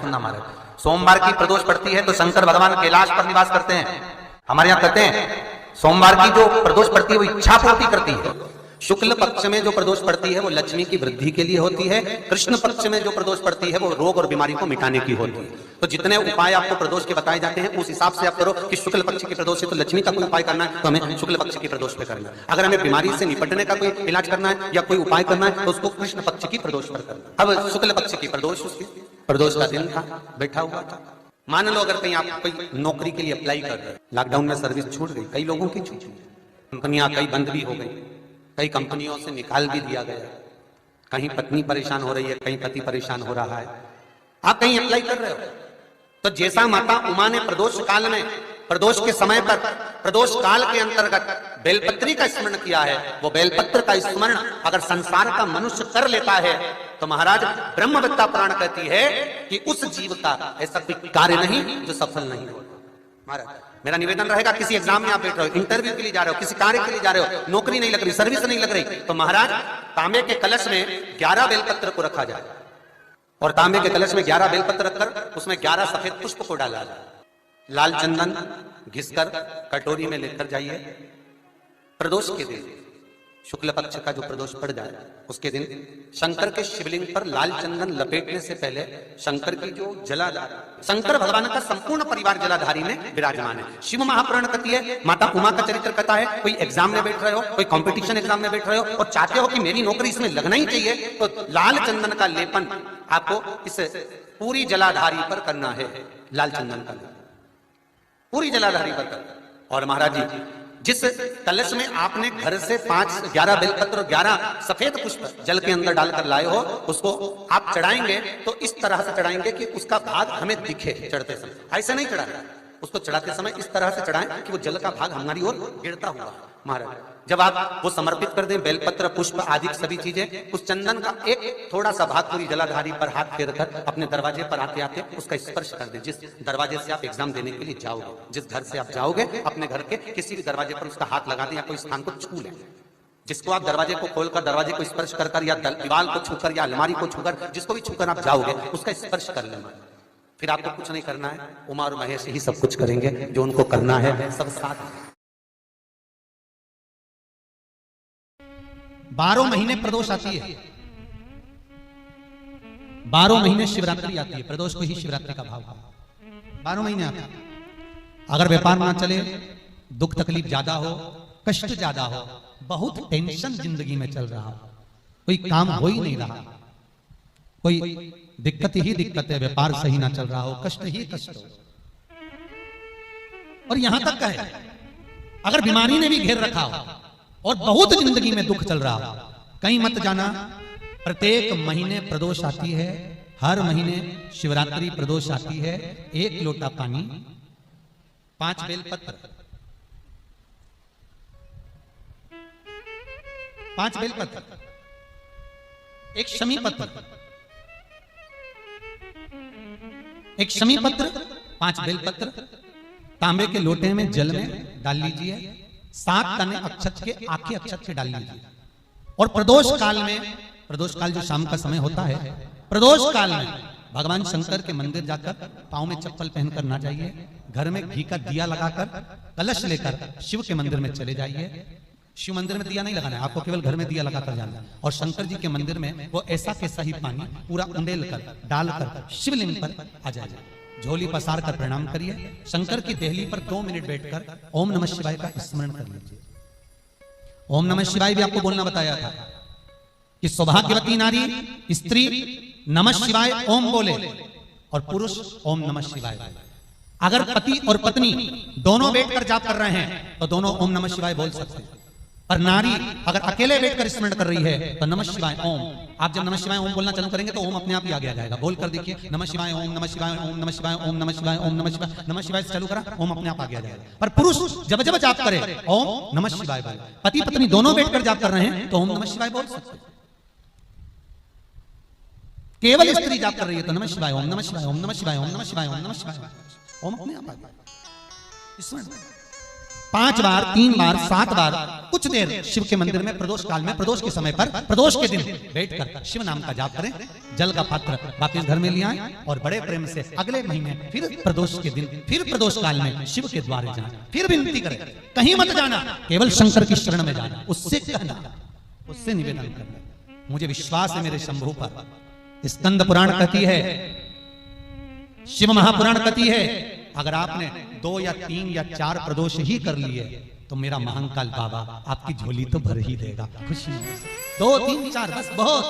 सुनना महाराज। सोमवार की प्रदोष पड़ती है तो शंकर भगवान कैलाश पर निवास करते हैं। हमारे यहाँ कहते हैं सोमवार की जो प्रदोष पड़ती है वो इच्छा पूर्ति करती है। शुक्ल पक्ष में जो प्रदोष पड़ती है वो लक्ष्मी की वृद्धि के लिए होती है। कृष्ण पक्ष में जो प्रदोष पड़ती है वो रोग और बीमारी को मिटाने की होती है। तो जितने उपाय आपको प्रदोष के बताए जाते हैं उस हिसाब से आप करो कि शुक्ल पक्ष की प्रदोष है तो लक्ष्मी का कोई उपाय करना है तो हमें शुक्ल पक्ष की प्रदोष पे करना है। अगर हमें बीमारी से निपटने का कोई इलाज करना है या कोई उपाय करना है तो उसको कृष्ण पक्ष की प्रदोष पर करना है। अब शुक्ल पक्ष की प्रदोष, उसकी प्रदोष का दिन था, बैठा हुआ था। मान लो अगर कहीं आप कोई नौकरी के लिए अप्लाई कर रहे हैं, लॉकडाउन में सर्विस छूट गई, कई लोगों की छूट गई, कंपनियां कई बंद भी हो गई, कई कंपनियों से निकाल भी दिया गया, कहीं पत्नी परेशान हो रही है, कहीं पति परेशान हो रहा है, आप कहीं अप्लाई कर रहे हो तो जैसा माता उमा ने प्रदोष काल में, प्रदोष के समय पर, प्रदोष काल के अंतर्गत बेलपत्री का स्मरण किया है, वो बेलपत्र का स्मरण अगर संसार का मनुष्य कर लेता है तो महाराज ब्रह्मविद्या पुराण कहती है कि उस जीव का ऐसा कोई कार्य नहीं जो सफल नहीं होता। महाराज मेरा निवेदन रहेगा, किसी एग्जाम में आप बैठ रहे हो, इंटरव्यू के लिए जा रहे हो, किसी कार्य के लिए जा रहे हो, नौकरी नहीं लग रही, सर्विस नहीं लग रही, तो महाराज तांबे के कलश में 11 बेलपत्र को रखा जाए और तांबे के कलश में 11 बेलपत्र रखकर उसमें 11 सफेद पुष्प को डाला जाए, लाल चंदन घिसकर कटोरी में लेकर जाइए। प्रदोष के दिन, शुक्ल पक्ष का जो प्रदोष पड़ जाए उसके दिन शंकर के शिवलिंग पर लाल चंदन लपेटने से पहले शंकर की जो जलाधार, शंकर भगवान का संपूर्ण परिवार जलाधारी में विराजमान है। शिव महापुराण कहती है, माता उमा का चरित्र कहता है, कोई एग्जाम में बैठ रहे हो, कोई कंपटीशन एग्जाम में बैठ रहे हो और चाहते हो कि मेरी नौकरी इसमें लगना ही चाहिए तो लाल चंदन का लेपन आपको इस पूरी जलाधारी पर करना है। लाल चंदन का लेपन पूरी जलाधारी पर करना। और महाराज जी जिस कलश में आपने घर से 11 बेलपत्र और 11 सफेद पुष्प जल के अंदर डालकर लाए हो उसको आप चढ़ाएंगे तो इस तरह से चढ़ाएंगे कि उसका भाग हमें दिखे चढ़ते समय। ऐसे नहीं चढ़ाना, उसको चढ़ाते समय इस तरह से चढ़ाएं कि वो जल का भाग हमारी ओर गिरता हुआ। महाराज जब आप वो समर्पित कर दें बेलपत्र पुष्प आदि सभी चीजें, उस चंदन का एक थोड़ा सा भाग पूरी जलाधारी पर हाथ फेर कर अपने दरवाजे पर आते आते उसका स्पर्श कर दें। जिस दरवाजे से आप एग्जाम देने के लिए जाओगे, जिस घर से आप जाओगे, अपने घर के किसी भी दरवाजे पर उसका हाथ लगा दें या कोई स्थान को छू लें। जिसको आप दरवाजे को खोलकर, दरवाजे को स्पर्श कर या दीवार को छूकर या अलमारी को छूकर, जिसको भी छूकर आप जाओगे उसका स्पर्श कर लेना। फिर आपको कुछ नहीं करना है, उमा और महेश ही सब कुछ करेंगे, जो उनको करना है सब साथ। 12 महीने प्रदोष आती है, 12 महीने शिवरात्रि आती है, प्रदोष को ही शिवरात्रि का भाव है। 12 महीने आते हैं। अगर व्यापार ना चले, दुख तकलीफ ज्यादा हो, कष्ट ज्यादा हो, बहुत टेंशन जिंदगी में चल रहा हो, कोई काम हो ही नहीं रहा, कोई दिक्कत ही दिक्कत है, व्यापार सही ना चल रहा हो, कष्ट ही कष्ट हो, और यहां तक है अगर बीमारी ने भी घेर रखा हो और बहुत जिंदगी में दुख चल रहा हो, कहीं मत जाना। प्रत्येक महीने प्रदोष आती है, हर महीने शिवरात्रि प्रदोष आती है। 1 लोटा पानी, 5 बेलपत्र, 5 बेलपत्र, 1 शमी पत्र, 1 शमी पत्र, 5 बेलपत्र तांबे के लोटे में जल में डाल लीजिए। 7 तने अक्षत के, आखे अक्षत के डाल लीजिए। और प्रदोष काल में, प्रदोष काल जो शाम का समय होता है, प्रदोष काल में भगवान शंकर के मंदिर जाकर पांव में चप्पल पहनकर ना जाइए, घर में घी का दिया लगाकर कलश लेकर शिव के मंदिर में चले जाइए। शिव मंदिर में दिया नहीं लगाना है आपको, केवल घर में दिया लगाकर जाना है। और शंकर जी के मंदिर में वो ऐसा कैसा ही पानी पूरा उंडेल कर डालकर शिवलिंग पर आ जाए, झोली पसार कर प्रणाम करिए। शंकर की देहली पर 2 मिनट बैठकर ओम नमः शिवाय का स्मरण कर लीजिए। ओम नमः शिवाय भी आपको बोलना बताया था कि सौभाग्यवती नारी स्त्री नमः शिवाय ओम बोले और पुरुष ओम नमः शिवाय बोले। अगर पति और पत्नी दोनों बैठकर जाप कर रहे हैं तो दोनों ओम नमः शिवाय बोल सकते हैं। और नारी अगर अकेले बैठकर स्मरण कर रही है तो नमः शिवाय ओम। आप जब नमः शिवाय ओम बोलना चालू करेंगे तो ओम अपने आप ही आगे आ जाएगा। बोल कर देखिए, नमः शिवाय ओम, नमः शिवाय ओम, नमः शिवाय ओम, नमः शिवाय ओम, नमः शिवाय, नमः शिवाय से चालू करा, ओम अपने आप आगे आ जाएगा। पर पुरुष जब जब जाप करे ओम नमः शिवाय बोले। पति पत्नी दोनों बैठकर जाप कर रहे हैं तो ओम नमः शिवाय बोल सकते हैं। केवल स्त्री जाप कर रही है तो नमः शिवाय ओम, नमः शिवाय ओम, नमः शिवाय ओम, नमः शिवाय ओम, नमः शिवाय ओम अपने आप आ जाएगा। 5 बार, 3 बार, 7 बार कुछ देर शिव के मंदिर में प्रदोष काल में, प्रदोष के समय पर, प्रदोष के दिन बैठकर शिव नाम का जाप करें। जल का पात्र वापस घर में ले आए और बड़े प्रेम से अगले महीने फिर प्रदोष के दिन, फिर प्रदोष काल में शिव के द्वारे जाना, फिर विनती करें, कहीं मत जाना, केवल शंकर की शरण में जाना, उससे कहना, उससे निवेदन करना, मुझे विश्वास है मेरे शंभु पर। स्कंद पुराण कहती है, शिव महापुराण कहती है, अगर आपने 2 या 3 या 4 प्रदोष ही कर लिए तो मेरा महाकाल बाबा आपकी झोली तो भर ही देगा खुशी से। 2, 3, 4 बस बहुत।